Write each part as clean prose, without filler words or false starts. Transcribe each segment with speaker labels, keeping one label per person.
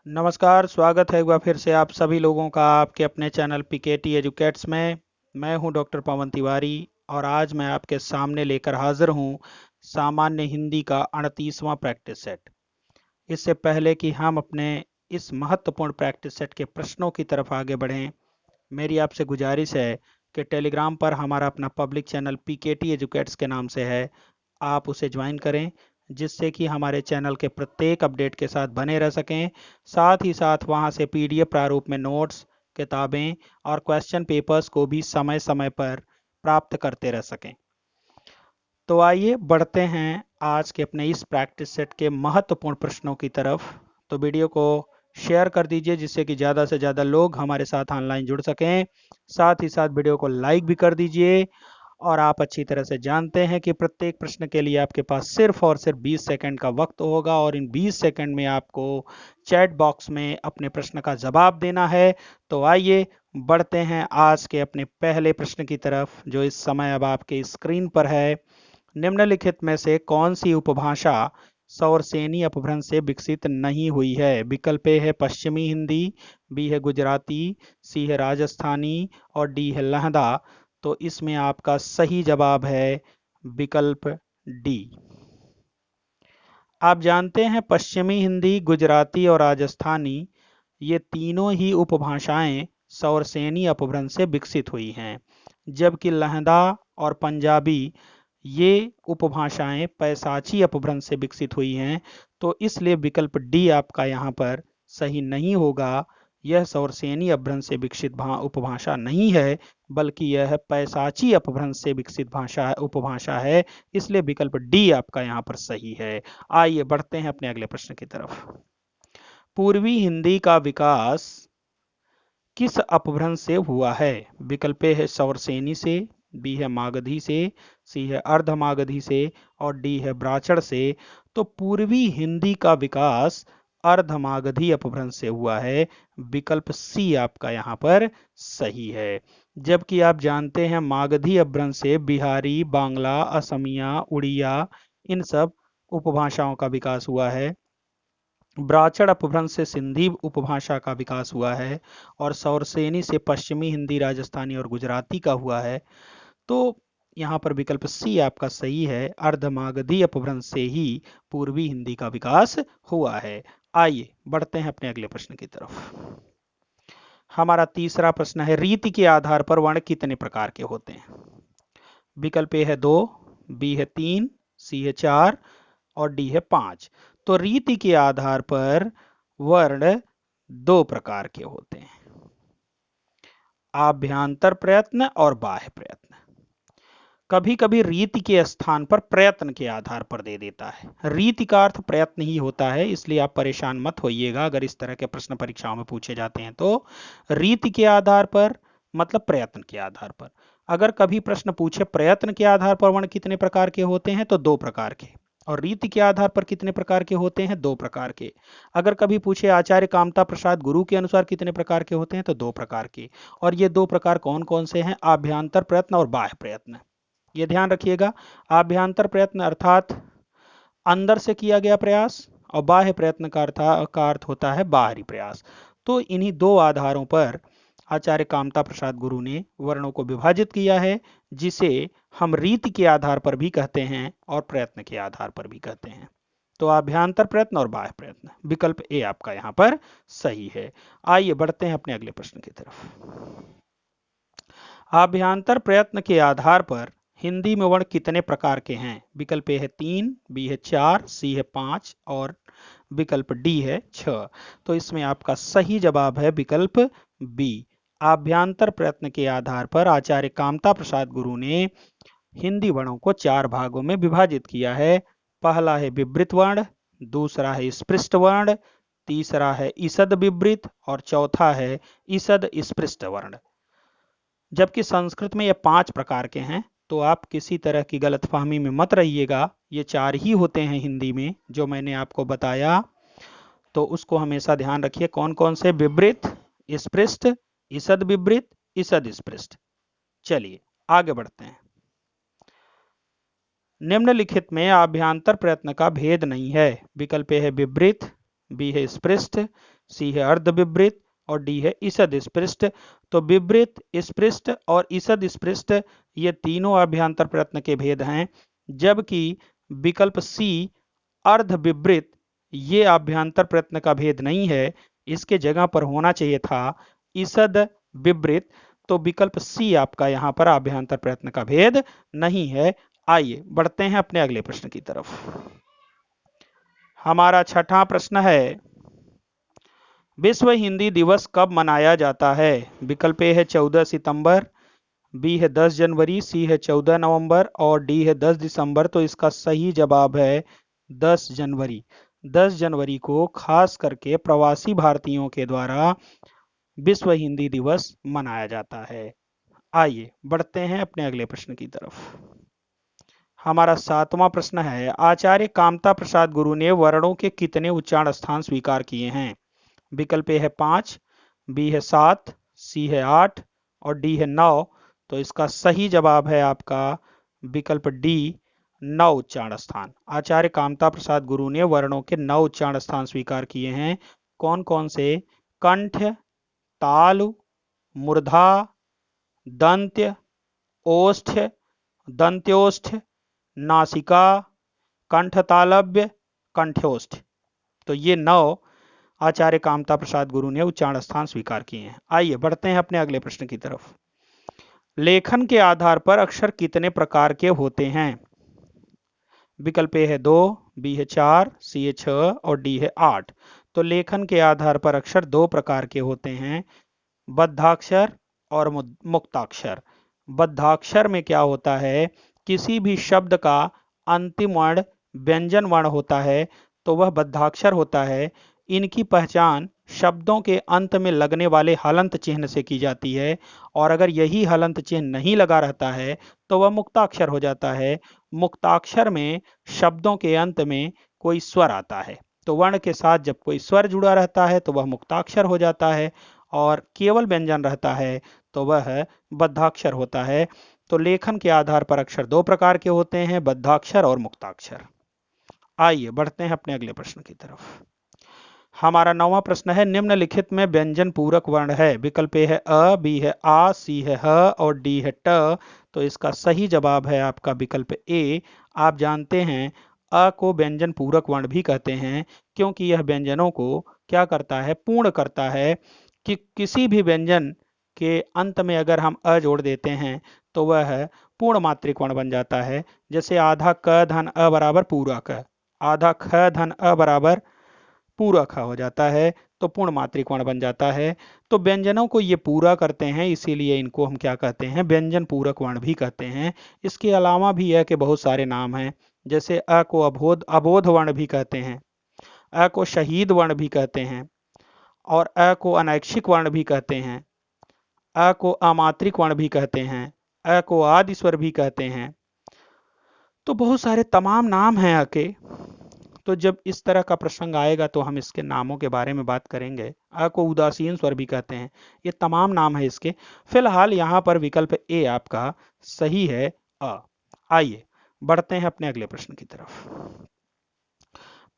Speaker 1: नमस्कार, स्वागत है एक बार फिर से आप सभी लोगों का आपके अपने चैनल पीकेटी एजुकेट्स में। मैं हूं डॉक्टर पवन तिवारी और आज मैं आपके सामने लेकर हाजिर हूं सामान्य हिंदी का 38वां प्रैक्टिस सेट। इससे पहले कि हम अपने इस महत्वपूर्ण प्रैक्टिस सेट के प्रश्नों की तरफ आगे बढ़ें, मेरी आपसे गुजारिश है कि टेलीग्राम पर हमारा अपना पब्लिक चैनल पीकेटी एजुकेट्स के नाम से है, आप उसे ज्वाइन करें जिससे कि हमारे चैनल के प्रत्येक अपडेट के साथ बने रह सकें। साथ ही साथ वहां से पीडीएफ प्रारूप में नोट्स, किताबें और क्वेश्चन पेपर्स को भी समय समय पर प्राप्त करते रह सकें। तो आइए बढ़ते हैं आज के अपने इस प्रैक्टिस सेट के महत्वपूर्ण प्रश्नों की तरफ। तो वीडियो को शेयर कर दीजिए जिससे कि ज़्यादा से ज़्यादा लोग हमारे साथ ऑनलाइन जुड़ सकें। साथ ही साथ वीडियो को लाइक भी कर दीजिए। और आप अच्छी तरह से जानते हैं कि प्रत्येक प्रश्न के लिए आपके पास सिर्फ और सिर्फ 20 सेकंड का वक्त होगा और इन 20 सेकंड में आपको चैट बॉक्स में अपने प्रश्न का जवाब देना है। तो आइए बढ़ते हैं आज के अपने पहले प्रश्न की तरफ, जो इस समय अब आपके स्क्रीन पर है। निम्नलिखित में से कौन सी उपभाषा सौरसेनी अपभ्रंश से विकसित नहीं हुई है? विकल्प ए है पश्चिमी हिंदी, बी है गुजराती, सी है राजस्थानी और डी है लहदा। तो इसमें आपका सही जवाब है विकल्प डी। आप जानते हैं पश्चिमी हिंदी, गुजराती और राजस्थानी ये तीनों ही उपभाषाएं सौरसेनी अपभ्रंश से विकसित हुई हैं, जबकि लहदा और पंजाबी ये उपभाषाएं पैसाची अपभ्रंश से विकसित हुई हैं। तो इसलिए विकल्प डी आपका यहाँ पर सही नहीं होगा। यह सौरसेनी अपभ्रंश से विकसित उपभाषा नहीं है, बल्कि यह पैसाची अपभ्रंश से विकसित उपभाषा है। इसलिए विकल्प डी आपका यहाँ पर सही है। आइए बढ़ते हैं अपने अगले प्रश्न की तरफ। पूर्वी हिंदी का विकास किस अपभ्रंश से हुआ है? विकल्प ए है सौरसेनी से, बी है मागधी से, सी है अर्धमागधी से और डी है ब्राह्मण से। तो पूर्वी हिंदी का विकास अर्धमागधी अपभ्रंश से हुआ है। विकल्प सी आपका यहाँ पर सही है। जबकि आप जानते हैं मागधी अपभ्रंश से बिहारी, बांग्ला, असमिया, उड़िया इन सब उपभाषाओं का विकास हुआ है। ब्राह्मण अपभ्रंश से सिंधी उपभाषा का विकास हुआ है और सौरसेनी से पश्चिमी हिंदी, राजस्थानी और गुजराती का हुआ है। तो यहाँ पर विकल्प सी आपका सही है, अर्धमागधी अपभ्रंश से ही पूर्वी हिंदी का विकास हुआ है। आइए बढ़ते हैं अपने अगले प्रश्न की तरफ। हमारा तीसरा प्रश्न है, रीति के आधार पर वर्ण कितने प्रकार के होते हैं? विकल्प ए है 2, बी है 3, सी है 4 और डी है 5। तो रीति के आधार पर वर्ण दो प्रकार के होते हैं, आभ्यंतर प्रयत्न और बाह्य प्रयत्न। कभी कभी रीति के स्थान पर प्रयत्न के आधार पर दे देता है। रीति का अर्थ प्रयत्न ही होता है, इसलिए आप परेशान मत होइएगा अगर इस तरह के प्रश्न परीक्षाओं में पूछे जाते हैं तो। रीति के आधार पर मतलब प्रयत्न के आधार पर। अगर कभी प्रश्न पूछे प्रयत्न के आधार पर वर्ण कितने प्रकार के होते हैं तो 2 प्रकार के, और रीति के आधार पर कितने प्रकार के होते हैं? 2 प्रकार के। अगर कभी पूछे आचार्य कामता प्रसाद गुरु के अनुसार कितने प्रकार के होते हैं तो 2 प्रकार के। और ये 2 प्रकार कौन कौन से हैं? आभ्यंतर प्रयत्न और बाह्य प्रयत्न। ये ध्यान रखिएगा, आभ्यंतर प्रयत्न अर्थात अंदर से किया गया प्रयास और बाह्य प्रयत्न का अर्थ होता है बाहरी प्रयास। तो इन्हीं 2 आधारों पर आचार्य कामता प्रसाद गुरु ने वर्णों को विभाजित किया है, जिसे हम रीति के आधार पर भी कहते हैं और प्रयत्न के आधार पर भी कहते हैं। तो आभ्यंतर प्रयत्न और बाह्य प्रयत्न, विकल्प ए आपका यहाँ पर सही है। आइए बढ़ते हैं अपने अगले प्रश्न की तरफ। आभ्यंतर प्रयत्न के आधार पर हिंदी में वर्ण कितने प्रकार के हैं? विकल्प ए है 3, बी है 4, सी है 5 और विकल्प डी है 6। तो इसमें आपका सही जवाब है विकल्प बी। आभ्यंतर प्रयत्न के आधार पर आचार्य कामता प्रसाद गुरु ने हिंदी वर्णों को 4 भागों में विभाजित किया है। पहला है विवृत वर्ण, दूसरा है स्पृष्ट वर्ण, तीसरा है ईषद विवृत और चौथा है ईषद स्पृष्ट वर्ण। जबकि संस्कृत में ये 5 प्रकार के हैं, तो आप किसी तरह की गलतफहमी में मत रहिएगा। ये 4 ही होते हैं हिंदी में जो मैंने आपको बताया, तो उसको हमेशा ध्यान रखिए। कौन कौन से? विवृत, स्पृष्ट, ईषद विवृत, ईषद स्पृष्ट। चलिए आगे बढ़ते हैं। निम्नलिखित में आभ्यंतर प्रयत्न का भेद नहीं है। विकल्प ए है विवृत, बी है स्पृष्ट, सी है अर्ध विपरीत और डी है ईसद स्पृष्ट। तो विपरीत, स्पृष्ट और ईसद स्पृष्ट ये तीनों अभ्यंतर प्रयत्न के भेद हैं, जबकि विकल्प सी अर्ध विपरीत ये अभ्यंतर प्रयत्न का भेद नहीं है, इसके जगह पर होना चाहिए था ईसद विपरीत। तो विकल्प सी आपका यहाँ पर अभ्यंतर प्रयत्न का भेद नहीं है। आइए बढ़ते हैं अपने अगले प्रश्न की तरफ। हमारा छठा प्रश्न है, विश्व हिंदी दिवस कब मनाया जाता है? विकल्प ए है 14 सितंबर, बी है 10 जनवरी, सी है 14 नवंबर और डी है 10 दिसंबर। तो इसका सही जवाब है 10 जनवरी। 10 जनवरी को खास करके प्रवासी भारतीयों के द्वारा विश्व हिंदी दिवस मनाया जाता है। आइए बढ़ते हैं अपने अगले प्रश्न की तरफ। हमारा सातवां प्रश्न है, आचार्य कामता प्रसाद गुरु ने वर्णों के कितने उच्चारण स्थान स्वीकार किए हैं? विकल्प ए है 5, बी है 7, सी है 8 और डी है 9। तो इसका सही जवाब है आपका विकल्प डी 9 उच्चारण स्थान। आचार्य कामता प्रसाद गुरु ने वर्णों के 9 उच्चारण स्थान स्वीकार किए हैं। कौन कौन से? कंठ, तालु, मूर्धा, दंत्य, ओष्ठ, दंत्योष्ठ, नासिका, कंठतालव्य, कंठ्योष्ठ। तो ये 9 आचार्य कामता प्रसाद गुरु ने उच्चारण स्थान स्वीकार किए हैं। आइए बढ़ते हैं अपने अगले प्रश्न की तरफ। लेखन के आधार पर अक्षर कितने प्रकार के होते हैं? विकल्प ए है 2, बी है 4, सी है 6 और डी है 8। तो लेखन के आधार पर अक्षर 2 प्रकार के होते हैं, बद्धाक्षर और मुक्ताक्षर। बद्धाक्षर में क्या होता है, किसी भी शब्द का अंतिम वर्ण व्यंजन वर्ण होता है तो वह बद्धाक्षर होता है। इनकी पहचान शब्दों के अंत में लगने वाले हलंत चिन्ह से की जाती है, और अगर यही हलंत चिन्ह नहीं लगा रहता है तो वह मुक्ताक्षर हो जाता है। मुक्ताक्षर में शब्दों के अंत में कोई स्वर आता है, तो वर्ण के साथ जब कोई स्वर जुड़ा रहता है तो वह मुक्ताक्षर हो जाता है, और केवल व्यंजन रहता है तो वह बद्धाक्षर होता है। तो लेखन के आधार पर अक्षर 2 प्रकार के होते हैं, बद्धाक्षर और मुक्ताक्षर। आइए बढ़ते हैं अपने अगले प्रश्न की तरफ। हमारा 9वां प्रश्न है, निम्नलिखित में व्यंजन पूरक वर्ण है? विकल्प ए है अ, बी है आ, सी है ह और डी है ट। तो इसका सही जवाब है आपका विकल्प ए। आप जानते हैं अ को व्यंजन पूरक वर्ण भी कहते हैं, क्योंकि यह व्यंजनों को क्या करता है, पूर्ण करता है। कि किसी भी व्यंजन के अंत में अगर हम अ जोड़ देते हैं तो वह पूर्ण मात्रिक वर्ण बन जाता है। जैसे आधा क धन अ बराबर पूरा क, आधा ख धन अ बराबर पूरा ख हो जाता है, तो पूर्ण मात्रिक वर्ण बन जाता है। तो व्यंजनों को ये पूरा करते हैं, इसीलिए इनको हम क्या कहते हैं, व्यंजन पूरक वर्ण भी कहते हैं। इसके अलावा भी यह के बहुत सारे नाम हैं, जैसे अ को अबोध वर्ण भी कहते हैं, अ को शहीद वर्ण भी कहते हैं, और अ को अनैच्छिक वर्ण भी कहते हैं, अ को अमात्रिक वर्ण भी कहते हैं, अ को आदि स्वर भी कहते हैं। तो बहुत सारे तमाम नाम हैं अ के। तो जब इस तरह का प्रसंग आएगा तो हम इसके नामों के बारे में बात करेंगे। अ को उदासीन स्वर भी कहते हैं। ये तमाम नाम है इसके। फिलहाल यहाँ पर विकल्प ए आपका सही है, अ। आइए बढ़ते हैं अपने अगले प्रश्न की तरफ।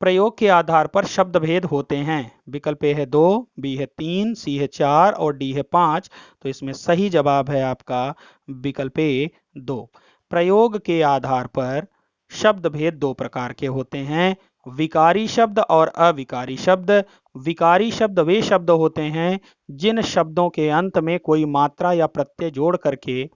Speaker 1: प्रयोग के आधार पर शब्द भेद होते हैं। विकल्प ए है 2, बी है 3, सी है 4 और डी है 5। तो इसमें सही जवाब है आपका विकल्प ए 2। प्रयोग के आधार पर शब्द भेद 2 प्रकार के होते हैं, विकारी शब्द और अविकारी शब्द। विकारी शब्द वे शब्द होते हैं जिन शब्दों के अंत में कोई मात्रा या प्रत्यय जोड़ करके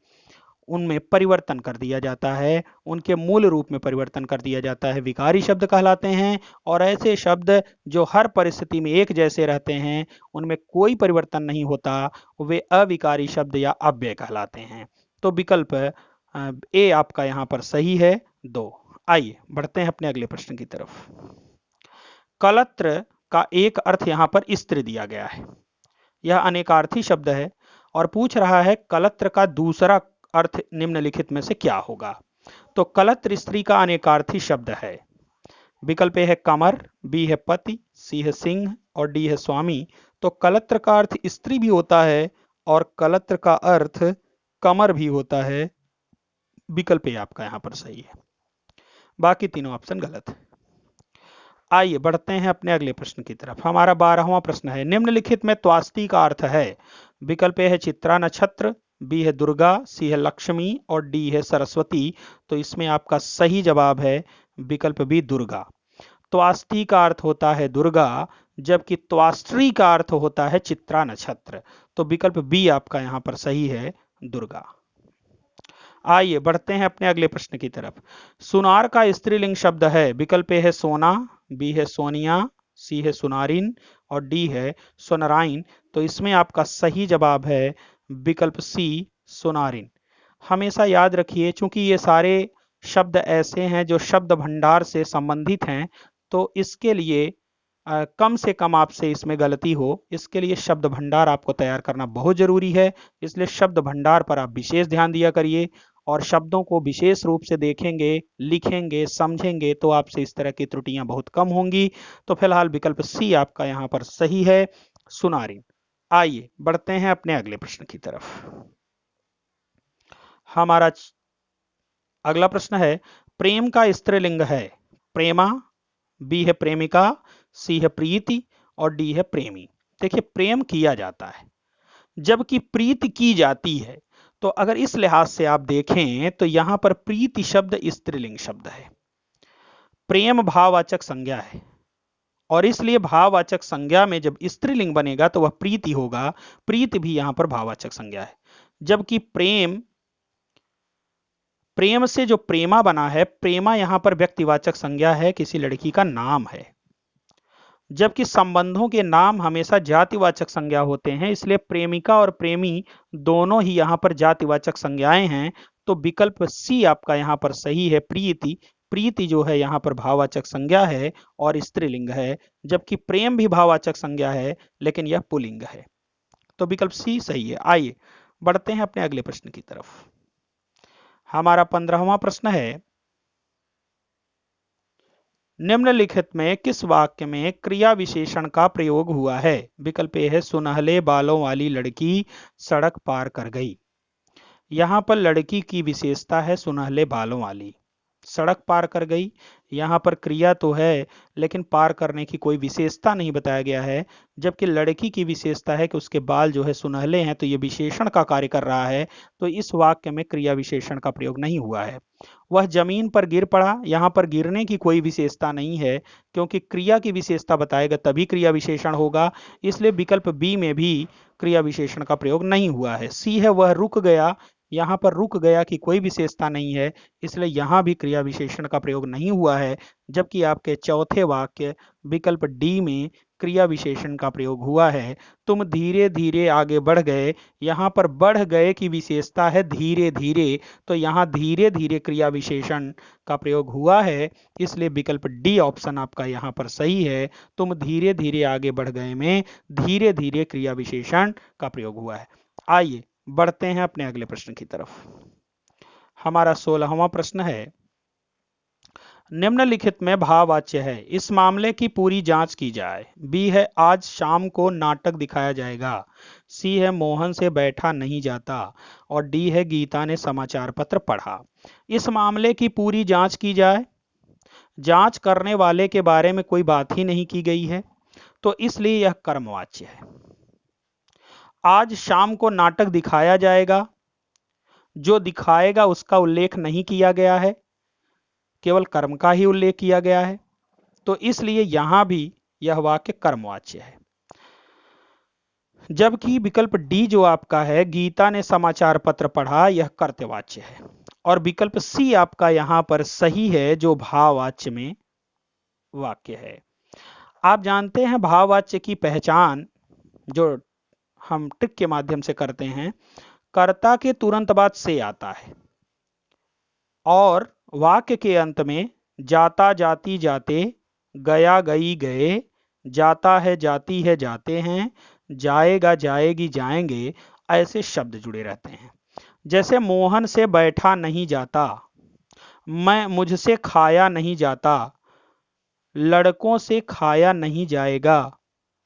Speaker 1: उनमें परिवर्तन कर दिया जाता है, उनके मूल रूप में परिवर्तन कर दिया जाता है, विकारी शब्द कहलाते हैं। और ऐसे शब्द जो हर परिस्थिति में एक जैसे रहते हैं, उनमें कोई परिवर्तन नहीं होता, वे अविकारी शब्द या अव्यय कहलाते हैं। तो विकल्प ए आपका यहाँ पर सही है, 2। आइए बढ़ते हैं अपने अगले प्रश्न की तरफ। कलत्र का एक अर्थ यहाँ पर स्त्री दिया गया है। यह अनेकार्थी शब्द है और पूछ रहा है कलत्र का दूसरा अर्थ निम्नलिखित में से क्या होगा? तो कलत्र स्त्री का अनेकार्थी शब्द है। विकल्प ए है कमर, बी है पति, सी है सिंह और डी है स्वामी। तो कलत्र का अर्थ स्त्री भी होता है और कलत्र का अर्थ कमर भी होता है। विकल्प ए आपका यहां पर सही है, बाकी तीनों ऑप्शन गलत है। आइए बढ़ते हैं अपने अगले प्रश्न की तरफ। हमारा 12वां प्रश्न है, निम्नलिखित में त्वास्ती का अर्थ है। विकल्प ए है चित्रा नक्षत्र, बी है दुर्गा, सी है लक्ष्मी और डी है सरस्वती। तो इसमें आपका सही जवाब है विकल्प बी दुर्गा। त्वास्ती का अर्थ होता है दुर्गा, जबकि त्वास्त्री का अर्थ होता है चित्रा नक्षत्र। तो विकल्प बी आपका यहां पर सही है दुर्गा। आइए बढ़ते हैं अपने अगले प्रश्न की तरफ। सुनार का स्त्रीलिंग शब्द है। विकल्प ए है सोना, बी है सोनिया, सी है सुनारिन और डी है सोनराइन। तो इसमें आपका सही जवाब है विकल्प सी सुनारिन। हमेशा याद रखिए, चूंकि ये सारे शब्द ऐसे हैं जो शब्द भंडार से संबंधित हैं, तो इसके लिए कम से कम आपसे इसमें गलती हो, इसके लिए शब्द भंडार आपको तैयार करना बहुत जरूरी है। इसलिए शब्द भंडार पर आप विशेष ध्यान दिया करिए और शब्दों को विशेष रूप से देखेंगे, लिखेंगे, समझेंगे तो आपसे इस तरह की त्रुटियां बहुत कम होंगी। तो फिलहाल विकल्प सी आपका यहां पर सही है सुनारिन। आइए बढ़ते हैं अपने अगले प्रश्न की तरफ। हमारा अगला प्रश्न है, प्रेम का स्त्रीलिंग है। प्रेमा, बी है प्रेमिका, सी है प्रीति और डी है प्रेमी। देखिए, प्रेम किया जाता है जबकि प्रीति की जाती है। तो अगर इस लिहाज से आप देखें तो यहां पर प्रीति शब्द स्त्रीलिंग शब्द है, प्रेम भाववाचक संज्ञा है और इसलिए भाववाचक संज्ञा में जब स्त्रीलिंग बनेगा तो वह प्रीति होगा। प्रीति भी यहां पर भाववाचक संज्ञा है, जबकि प्रेम, प्रेम से जो प्रेमा बना है, प्रेमा यहां पर व्यक्तिवाचक संज्ञा है, किसी लड़की का नाम है। जबकि संबंधों के नाम हमेशा जातिवाचक संज्ञा होते हैं, इसलिए प्रेमिका और प्रेमी दोनों ही यहां पर जातिवाचक संज्ञाएं हैं। तो विकल्प सी आपका यहां पर सही है प्रीति। प्रीति जो है यहां पर भाववाचक संज्ञा है और स्त्रीलिंग है, जबकि प्रेम भी भाववाचक संज्ञा है लेकिन यह पुल्लिंग है। तो विकल्प सी सही है। आइए बढ़ते हैं अपने अगले प्रश्न की तरफ। हमारा 15वां प्रश्न है, निम्नलिखित में किस वाक्य में क्रिया विशेषण का प्रयोग हुआ है। विकल्प ए है सुनहले बालों वाली लड़की सड़क पार कर गई। यहां पर लड़की की विशेषता है सुनहले बालों वाली, सड़क पार कर गई। यहां पर क्रिया तो है लेकिन पार करने की कोई विशेषता नहीं बताया गया है, जबकि लड़की की विशेषता है कि उसके बाल जो है सुनहले हैं, तो ये विशेषण का कार्य कर रहा है। तो इस वाक्य में क्रिया विशेषण का प्रयोग नहीं हुआ है। वह जमीन पर गिर पड़ा, यहां पर गिरने की कोई विशेषता नहीं है, क्योंकि क्रिया की विशेषता बताएगा तभी क्रिया विशेषण होगा। इसलिए विकल्प बी में भी क्रिया विशेषण का प्रयोग नहीं हुआ है। सी है वह रुक गया, यहां पर रुक गया की कोई विशेषता नहीं है, इसलिए यहां भी क्रिया विशेषण का प्रयोग नहीं हुआ है। जबकि आपके चौथे वाक्य विकल्प डी में क्रिया विशेषण का प्रयोग हुआ है। तुम धीरे धीरे आगे बढ़ गए, यहां पर बढ़ गए की विशेषता है धीरे धीरे, तो यहां धीरे धीरे क्रिया विशेषण का प्रयोग हुआ है। इसलिए विकल्प डी ऑप्शन आपका यहां पर सही है। तुम धीरे धीरे आगे बढ़ गए में धीरे धीरे क्रिया विशेषण का प्रयोग हुआ है। आइए बढ़ते हैं अपने अगले प्रश्न की तरफ। हमारा 16वां प्रश्न है, निम्नलिखित में भाववाच्य है, इस मामले की पूरी जांच की जाए। बी है आज शाम को नाटक दिखाया जाएगा, सी है मोहन से बैठा नहीं जाता और डी है गीता ने समाचार पत्र पढ़ा। इस मामले की पूरी जांच की जाए, जांच करने वाले के बारे में कोई बात ही नहीं की गई है, तो इसलिए यह कर्मवाच्य है। आज शाम को नाटक दिखाया जाएगा, जो दिखाएगा उसका उल्लेख नहीं किया गया है, केवल कर्म का ही उल्लेख किया गया है, तो इसलिए यहां भी यह वाक्य कर्मवाच्य है। जबकि विकल्प डी जो आपका है गीता ने समाचार पत्र पढ़ा, यह कर्तवाच्य है। और विकल्प सी आपका यहां पर सही है जो भाववाच्य में वाक्य है। आप जानते हैं भाववाच्य की पहचान जो हम ट्रिक के माध्यम से करते हैं, कर्ता के तुरंत बाद से आता है और वाक्य के अंत में जाता जाती जाते, गया गई गए, जाता है जाती है जाते हैं, जाएगा जाएगी जाएंगे, ऐसे शब्द जुड़े रहते हैं। जैसे मोहन से बैठा नहीं जाता, मैं मुझसे खाया नहीं जाता, लड़कों से खाया नहीं जाएगा,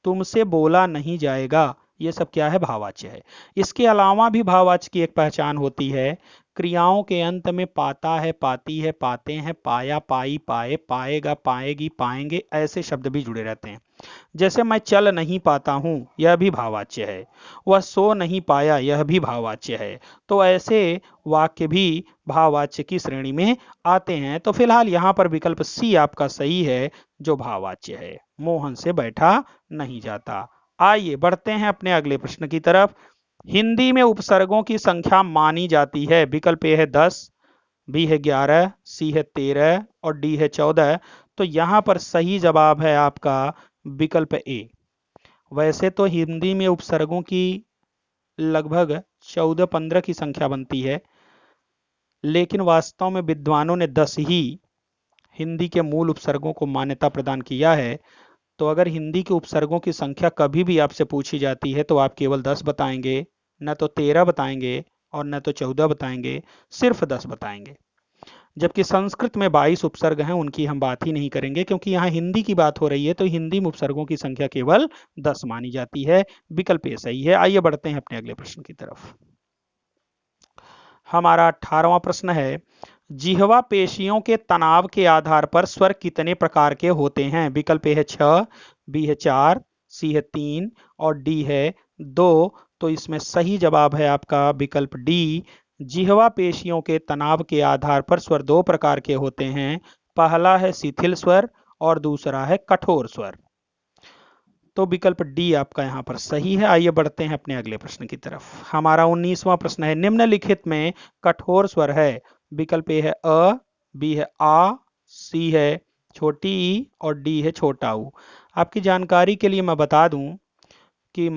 Speaker 1: तुमसे बोला नहीं जाएगा, ये सब क्या है भाववाच्य है। इसके अलावा भी भाववाच्य की एक पहचान होती है क्रियाओं के अंत में पाता है, पाती है, पाते हैं, पाया, पाई, पाए, पाएगा, पाएगी, पाएंगे, ऐसे शब्द भी जुड़े रहते हैं। जैसे मैं चल नहीं पाता हूं, यह भी भाववाच्य है। वह सो नहीं पाया, यह भी भाववाच्य है। तो ऐसे वाक्य भी भाववाच्य की श्रेणी में आते हैं। तो फिलहाल यहां पर विकल्प सी आपका सही है, जो भाववाच्य है। मोहन से बैठा नहीं जाता। आइए बढ़ते हैं अपने अगले प्रश्न की तरफ। हिंदी में उपसर्गों की संख्या मानी जाती है। विकल्प ए है 10, बी है 11, सी है 13 और डी है 14। तो यहां पर सही जवाब है आपका विकल्प ए। वैसे तो हिंदी में उपसर्गों की लगभग 14-15 की संख्या बनती है, लेकिन वास्तव में विद्वानों ने 10 ही हिंदी के मूल उपसर्गों को मान्यता प्रदान किया है। तो अगर हिंदी के उपसर्गों की संख्या कभी भी आपसे पूछी जाती है तो आप केवल 10 बताएंगे, न तो 13 बताएंगे और न तो 14 बताएंगे, सिर्फ 10 बताएंगे। जबकि संस्कृत में 22 उपसर्ग हैं, उनकी हम बात ही नहीं करेंगे, क्योंकि यहाँ हिंदी की बात हो रही है। तो हिंदी में उपसर्गों की संख्या केवल 10 मानी जाती है। विकल्प ए सही है। आइए बढ़ते हैं अपने अगले प्रश्न की तरफ। हमारा 18वां प्रश्न है, जिह्वा पेशियों के तनाव के आधार पर स्वर कितने प्रकार के होते हैं? विकल्प ए है 6, बी है 4, सी है 3 और डी है 2। तो इसमें सही जवाब है आपका विकल्प डी। जिह्वा पेशियों के तनाव के आधार पर स्वर 2 प्रकार के होते हैं। पहला है शिथिल स्वर और दूसरा है कठोर स्वर। तो विकल्प डी आपका यहां पर सही है। आइए बढ़ते हैं अपने अगले प्रश्न की तरफ। हमारा 19वां प्रश्न है, निम्नलिखित में कठोर स्वर है। विकल्प ए है अ, बी है आ, सी है छोटी ई और डी है छोटा ऊ। आपकी जानकारी के लिए मैं बता दूं कि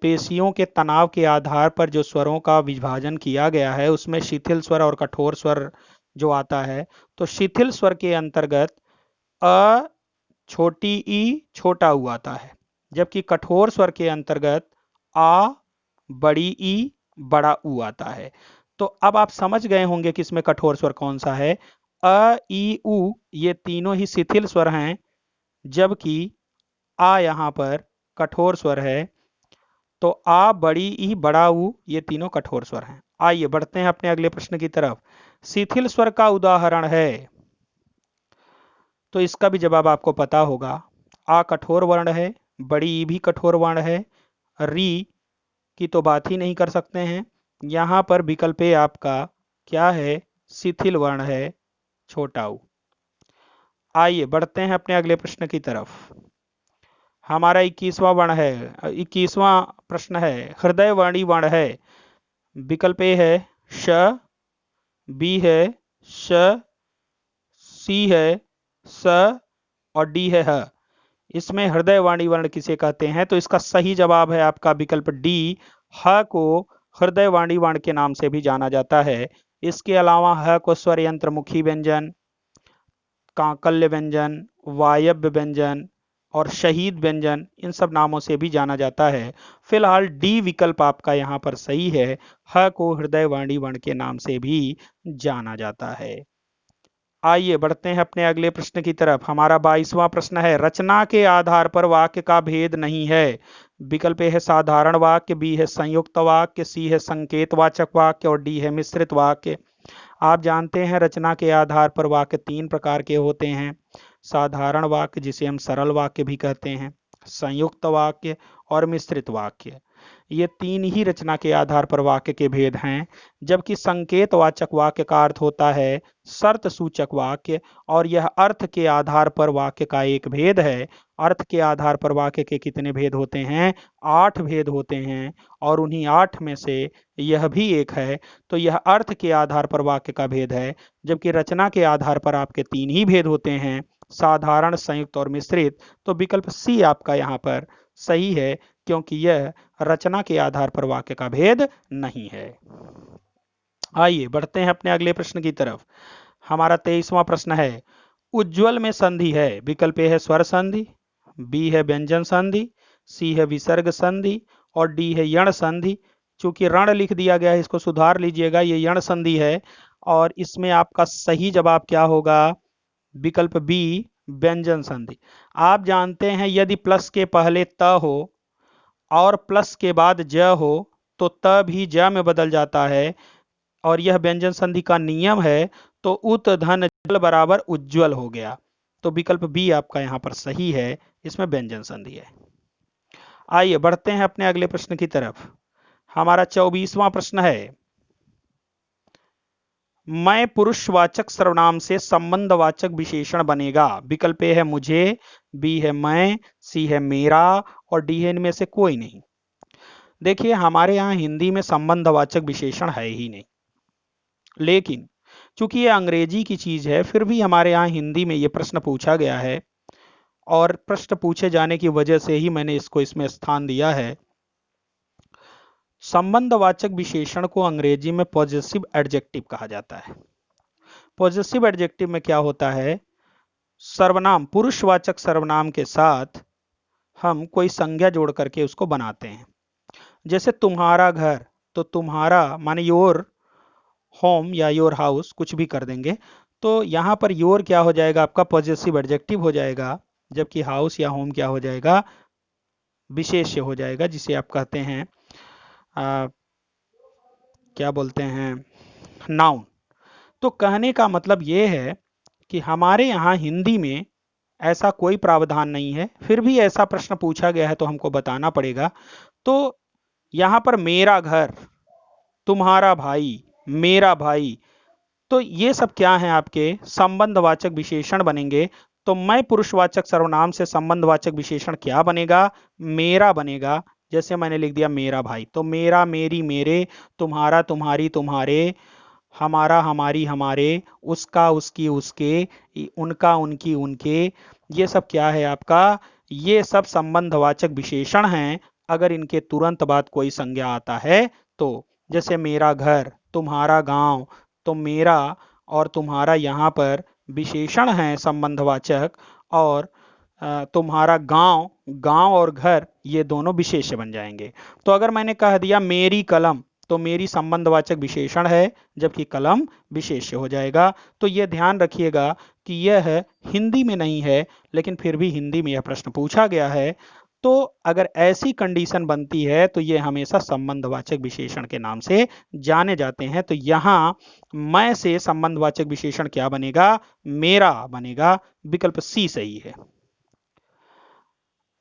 Speaker 1: पेशियों के तनाव के आधार पर जो स्वरों का विभाजन किया गया है, उसमें शिथिल स्वर और कठोर स्वर जो आता है, तो शिथिल स्वर के अंतर्गत अ, छोटी ई, छोटा ऊ आता है। जबकि कठोर स्वर के अंतर्गत आ, बड़ी ई, बड़ा ऊ आता है। तो अब आप समझ गए होंगे कि इसमें कठोर स्वर कौन सा है। अ, ई, उ ये तीनों ही शिथिल स्वर हैं, जबकि आ यहां पर कठोर स्वर है। तो आ, बड़ी ई, बड़ा ऊ ये तीनों कठोर स्वर हैं। आइए बढ़ते हैं अपने अगले प्रश्न की तरफ। शिथिल स्वर का उदाहरण है, तो इसका भी जवाब आपको पता होगा। आ कठोर वर्ण है, बड़ी ई भी कठोर वर्ण है, री की तो बात ही नहीं कर सकते हैं। यहां पर विकल्प ए आपका क्या है? शिथिल वर्ण है, छोटा ऊ। आइए बढ़ते हैं अपने अगले प्रश्न की तरफ। हमारा 21वां वर्ण है, 21वां प्रश्न है, हृदय वर्णी वर्ण है। विकल्प ए है श, बी है श, सी है स और डी है ह। इसमें हृदय वाणी वर्ण किसे कहते हैं? तो इसका सही जवाब है आपका विकल्प डी। ह को हृदय वाणी वर्ण के नाम से भी जाना जाता है। इसके अलावा ह को स्वर यंत्र मुखी व्यंजन, काकल्य व्यंजन, वायव्य व्यंजन और शहीद व्यंजन, इन सब नामों से भी जाना जाता है। फिलहाल डी विकल्प आपका यहाँ पर सही है। ह को हृदय वाणी वर्ण के नाम से भी जाना जाता है। आइए बढ़ते हैं अपने अगले प्रश्न की तरफ। हमारा 22वां प्रश्न है, रचना के आधार पर वाक्य का भेद नहीं है। विकल्प ए है साधारण वाक्य, बी है संयुक्त वाक्य, सी है संकेतवाचक वाक्य और डी है मिश्रित वाक्य। आप जानते हैं रचना के आधार पर वाक्य 3 प्रकार के होते हैं। साधारण वाक्य, जिसे हम सरल वाक्य भी कहते हैं, संयुक्त वाक्य और मिश्रित वाक्य। ये 3 ही रचना के आधार पर वाक्य के भेद हैं। जबकि संकेतवाचक वाक्य का अर्थ होता है शर्त सूचक वाक्य, और यह अर्थ के आधार पर वाक्य का एक भेद है। अर्थ के आधार पर वाक्य के कितने भेद होते हैं? 8 भेद होते हैं, और उन्हीं 8 में से यह भी एक है। तो यह अर्थ के आधार पर वाक्य का भेद है, जबकि रचना के आधार पर आपके 3 ही भेद होते हैं, साधारण, संयुक्त और मिश्रित। तो विकल्प सी आपका यहाँ पर सही है, क्योंकि यह रचना के आधार पर वाक्य का भेद नहीं है। आइए बढ़ते हैं अपने अगले प्रश्न की तरफ। हमारा 23वां प्रश्न है, उज्ज्वल में संधि है। विकल्प ए है स्वर संधि, बी है व्यंजन संधि, सी है विसर्ग संधि और डी है यण संधि। चूंकि रण लिख दिया गया है, इसको सुधार लीजिएगा, ये यण संधि है। और इसमें आपका सही जवाब क्या होगा? विकल्प बी, व्यंजन संधि। आप जानते हैं यदि प्लस के पहले त हो और प्लस के बाद ज हो, तो त भी ज में बदल जाता है। और यह व्यंजन संधि का नियम है, तो उत धन जल बराबर उज्ज्वल हो गया। तो विकल्प बी आपका यहां पर सही है, इसमें व्यंजन संधि है। आइए बढ़ते हैं अपने अगले प्रश्न की तरफ। हमारा 24वां प्रश्न है, मैं पुरुषवाचक सर्वनाम से संबंधवाचक विशेषण बनेगा। विकल्प ए है मुझे, बी है मैं, सी है मेरा और डी है इनमें से कोई नहीं। देखिए हमारे यहाँ हिंदी में संबंधवाचक विशेषण है ही नहीं, लेकिन चूंकि ये अंग्रेजी की चीज है, फिर भी हमारे यहाँ हिंदी में ये प्रश्न पूछा गया है और प्रश्न पूछे जाने की वजह से ही मैंने इसको इसमें स्थान दिया है। संबंधवाचक विशेषण को अंग्रेजी में पॉजिटिव एडजेक्टिव कहा जाता है। पॉजिटिव एडजेक्टिव में क्या होता है, सर्वनाम, पुरुषवाचक सर्वनाम के साथ हम कोई संज्ञा जोड़ करके उसको बनाते हैं। जैसे तुम्हारा घर, तो तुम्हारा माने योर होम या योर हाउस, कुछ भी कर देंगे। तो यहाँ पर योर क्या हो जाएगा, आपका पॉजिटिव एडजेक्टिव हो जाएगा, जबकि हाउस या होम क्या हो जाएगा, विशेष्य हो जाएगा, जिसे आप कहते हैं क्या बोलते हैं, नाउन। तो कहने का मतलब ये है कि हमारे यहाँ हिंदी में ऐसा कोई प्रावधान नहीं है, फिर भी ऐसा प्रश्न पूछा गया है तो हमको बताना पड़ेगा। तो यहाँ पर मेरा घर, तुम्हारा भाई, मेरा भाई, तो ये सब क्या है, आपके संबंधवाचक विशेषण बनेंगे। तो मैं पुरुषवाचक सर्वनाम से संबंधवाचक विशेषण क्या बनेगा, मेरा बनेगा। जैसे मैंने लिख दिया मेरा भाई, तो मेरा, मेरी, मेरे, तुम्हारा, तुम्हारी, तुम्हारे, हमारा, हमारी, हमारे, उसका, उसकी, उसके, उनका, उनकी, उनके, ये सब क्या है आपका, ये सब संबंधवाचक विशेषण हैं अगर इनके तुरंत बाद कोई संज्ञा आता है तो। जैसे मेरा घर, तुम्हारा गांव, तो मेरा और तुम्हारा यहाँ पर विशेषण है संबंधवाचक, और तुम्हारा गांव, गांव और घर ये दोनों विशेष्य बन जाएंगे। तो अगर मैंने कह दिया मेरी कलम, तो मेरी संबंधवाचक विशेषण है, जबकि कलम विशेष्य हो जाएगा। तो यह ध्यान रखिएगा कि यह हिंदी में नहीं है, लेकिन फिर भी हिंदी में यह प्रश्न पूछा गया है। तो अगर ऐसी कंडीशन बनती है तो ये हमेशा संबंधवाचक विशेषण के नाम से जाने जाते हैं। तो यहां मैं से संबंधवाचक विशेषण क्या बनेगा, मेरा बनेगा। विकल्प सी सही है।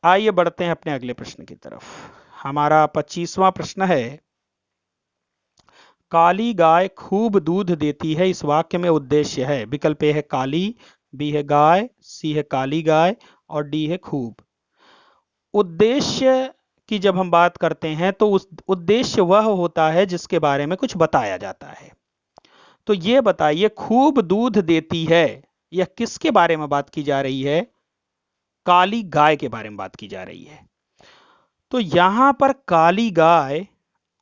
Speaker 1: आइए बढ़ते हैं अपने अगले प्रश्न की तरफ। हमारा 25वां प्रश्न है, काली गाय खूब दूध देती है, इस वाक्य में उद्देश्य है। विकल्प ए है काली, बी है गाय, सी है काली गाय और डी है खूब। उद्देश्य की जब हम बात करते हैं तो उस उद्देश्य वह होता है जिसके बारे में कुछ बताया जाता है। तो ये बताइए, खूब दूध देती है, यह किसके बारे में बात की जा रही है, काली गाय के बारे में बात की जा रही है। तो यहां पर काली गाय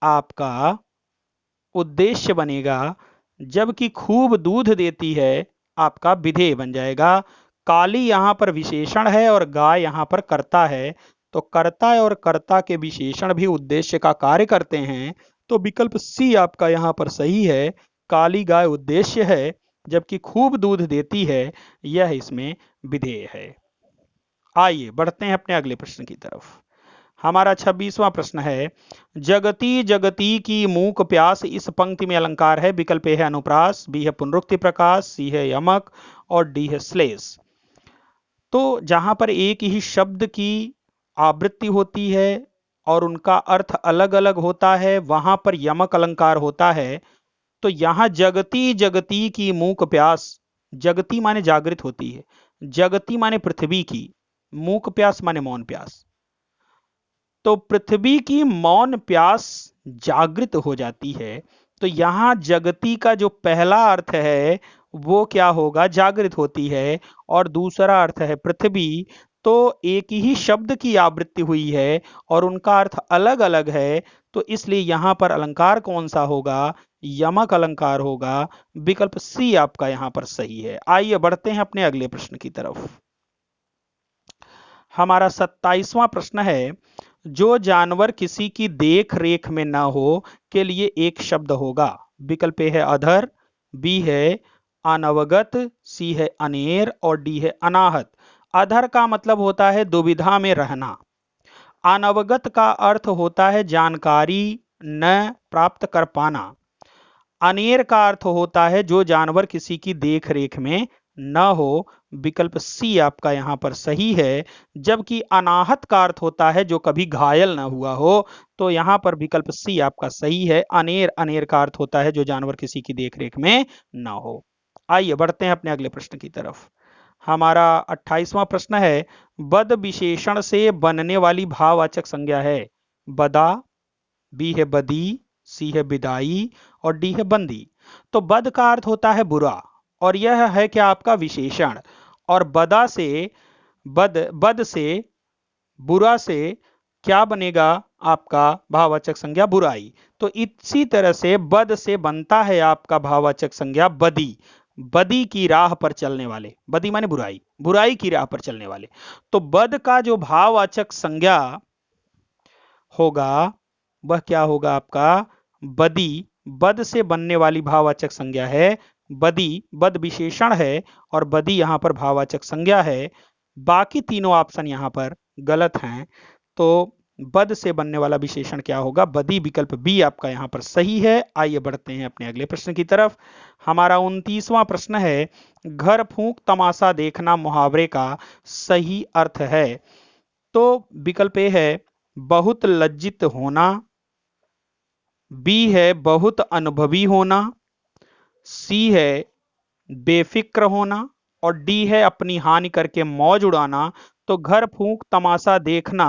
Speaker 1: आपका उद्देश्य बनेगा, जबकि खूब दूध देती है आपका विधेय बन जाएगा। काली यहां पर विशेषण है और गाय यहां पर कर्ता है, तो कर्ता और कर्ता के विशेषण भी उद्देश्य का कार्य करते हैं। तो विकल्प सी आपका यहां पर सही है, काली गाय उद्देश्य है, जबकि खूब दूध देती है यह इसमें विधेय है। आइए बढ़ते हैं अपने अगले प्रश्न की तरफ। हमारा 26वां प्रश्न है, जगती जगती की मूक प्यास, इस पंक्ति में अलंकार है। विकल्प ए है अनुप्रास, बी है पुनरुक्ति प्रकाश, सी है यमक और डी है श्लेष। तो जहां पर एक ही शब्द की आवृत्ति होती है और उनका अर्थ अलग अलग होता है, वहां पर यमक अलंकार होता है। तो यहां जगती जगती की मूक प्यास, जगती माने जागृत होती है, जगती माने पृथ्वी की, मूक प्यास माने मौन प्यास। तो पृथ्वी की मौन प्यास जागृत हो जाती है। तो यहां जगती का जो पहला अर्थ है वो क्या होगा, जागृत होती है, और दूसरा अर्थ है पृथ्वी। तो एक ही शब्द की आवृत्ति हुई है और उनका अर्थ अलग अलग है, तो इसलिए यहां पर अलंकार कौन सा होगा, यमक अलंकार होगा। विकल्प सी आपका यहां पर सही है। आइए बढ़ते हैं अपने अगले प्रश्न की तरफ। हमारा 27वां प्रश्न है, जो जानवर किसी की देख रेख में न हो के लिए एक शब्द होगा। विकल्प ए है अधर, बी है अनवगत, सी है अनेर और डी है अनाहत। अधर का मतलब होता है दुविधा में रहना, अनवगत का अर्थ होता है जानकारी न प्राप्त कर पाना, अनेर का अर्थ होता है जो जानवर किसी की देख रेख में न हो, विकल्प सी आपका यहां पर सही है। जबकि अनाहत का अर्थ होता है जो कभी घायल न हुआ हो, तो यहां पर विकल्प सी आपका सही है। अनेर, अनेर का अर्थ होता है जो जानवर किसी की देखरेख में न हो। आइए बढ़ते हैं अपने अगले प्रश्न की तरफ। हमारा 28वां प्रश्न है, बद विशेषण से बनने वाली भाववाचक संज्ञा है। बदा, बी है बदी, सी है बिदाई और डी है बंदी। तो बद का अर्थ होता है बुरा, और यह है क्या आपका विशेषण। और बदा से, बद से, बुरा से क्या बनेगा आपका भाववाचक संज्ञा बुराई। तो इसी तरह से बद से बनता है आपका भाववाचक संज्ञा बदी। बदी की राह पर चलने वाले, बदी माने बुराई, बुराई की राह पर चलने वाले। तो बद का जो भाववाचक संज्ञा होगा वह क्या होगा आपका बदी। बद से बनने वाली भाववाचक संज्ञा है बदी। बद विशेषण है और बदी यहां पर भाववाचक संज्ञा है। बाकी तीनों ऑप्शन यहां पर गलत हैं। तो बद से बनने वाला विशेषण क्या होगा, बदी। विकल्प बी आपका यहां पर सही है। आइए बढ़ते हैं अपने अगले प्रश्न की तरफ। हमारा 29वां प्रश्न है, घर फूंक तमाशा देखना मुहावरे का सही अर्थ है। तो विकल्प ए है बहुत लज्जित होना, बी है बहुत अनुभवी होना, सी है बेफिक्र होना और डी है अपनी हानि करके मौज उड़ाना। तो घर फूंक तमाशा देखना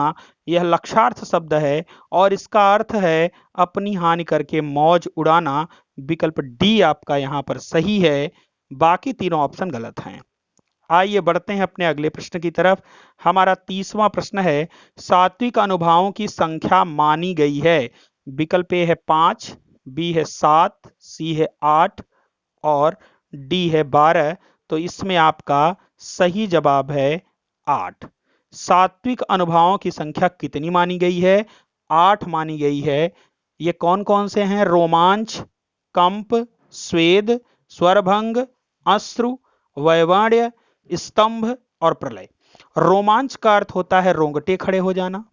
Speaker 1: यह लक्षार्थ शब्द है और इसका अर्थ है अपनी हानि करके मौज उड़ाना। विकल्प डी आपका यहां पर सही है। बाकी तीनों ऑप्शन गलत हैं। आइए बढ़ते हैं अपने अगले प्रश्न की तरफ। हमारा 30वां प्रश्न है, सात्विक अनुभवों की संख्या मानी गई है। विकल्प ए है 5, बी है 7, सी है 8 और डी है 12। तो इसमें आपका सही जवाब है 8। सात्विक अनुभवों की संख्या कितनी मानी गई है, 8 मानी गई है। ये कौन कौन से हैं, रोमांच, कंप, स्वेद, स्वरभंग, अश्रु, वैवाण्य, स्तंभ और प्रलय। रोमांच का अर्थ होता है रोंगटे खड़े हो जाना,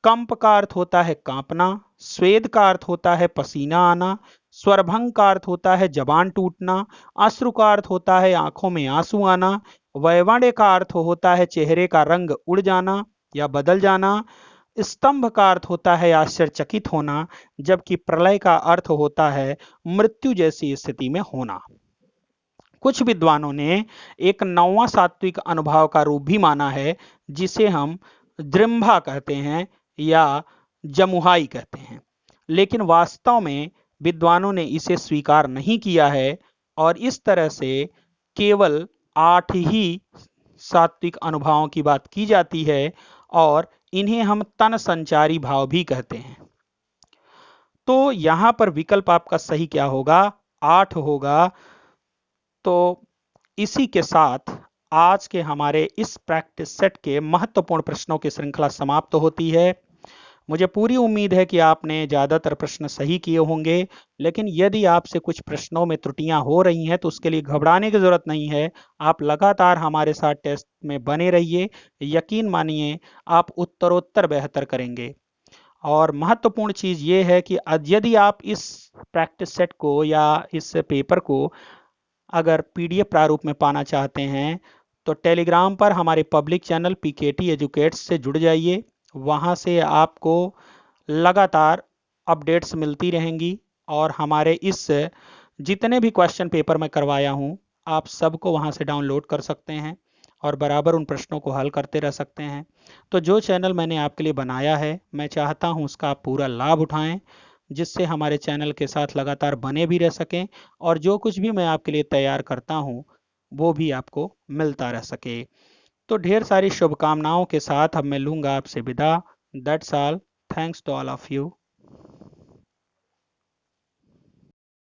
Speaker 1: कंप का अर्थ होता है कांपना, स्वेद का अर्थ होता है पसीना आना, स्वरभंग का अर्थ होता है जबान टूटना, अश्रु का अर्थ होता है आंखों में आंसू आना, वैवाण्य का अर्थ होता है चेहरे का रंग उड़ जाना या बदल जाना, स्तंभ का अर्थ होता है आश्चर्यचकित होना, जबकि प्रलय का अर्थ होता है मृत्यु जैसी स्थिति में होना। कुछ विद्वानों ने एक 9वां सात्विक अनुभव का रूप भी माना है, जिसे हम दृम्भा कहते हैं या जमुहाई कहते हैं। लेकिन वास्तव में विद्वानों ने इसे स्वीकार नहीं किया है और इस तरह से केवल 8 ही सात्विक अनुभवों की बात की जाती है और इन्हें हम तन संचारी भाव भी कहते हैं। तो यहां पर विकल्प आपका सही क्या होगा, 8 होगा। तो इसी के साथ आज के हमारे इस प्रैक्टिस सेट के महत्वपूर्ण प्रश्नों की श्रृंखला समाप्त होती है। मुझे पूरी उम्मीद है कि आपने ज़्यादातर प्रश्न सही किए होंगे, लेकिन यदि आपसे कुछ प्रश्नों में त्रुटियां हो रही हैं तो उसके लिए घबराने की ज़रूरत नहीं है। आप लगातार हमारे साथ टेस्ट में बने रहिए, यकीन मानिए आप उत्तरोत्तर बेहतर करेंगे। और महत्वपूर्ण चीज़ ये है कि यदि आप इस प्रैक्टिस सेट को या इस पेपर को अगर PDF प्रारूप में पाना चाहते हैं तो टेलीग्राम पर हमारे पब्लिक चैनल PKT एजुकेट्स से जुड़ जाइए। वहाँ से आपको लगातार अपडेट्स मिलती रहेंगी और हमारे इस जितने भी क्वेश्चन पेपर मैं करवाया हूँ आप सबको वहाँ से डाउनलोड कर सकते हैं और बराबर उन प्रश्नों को हल करते रह सकते हैं। तो जो चैनल मैंने आपके लिए बनाया है मैं चाहता हूँ उसका आप पूरा लाभ उठाएं, जिससे हमारे चैनल के साथ लगातार बने भी रह सकें और जो कुछ भी मैं आपके लिए तैयार करता हूँ वो भी आपको मिलता रह सके। तो ढेर सारी शुभकामनाओं के साथ अब मैं लूँगा आपसे विदा। That's all. Thanks to all of you.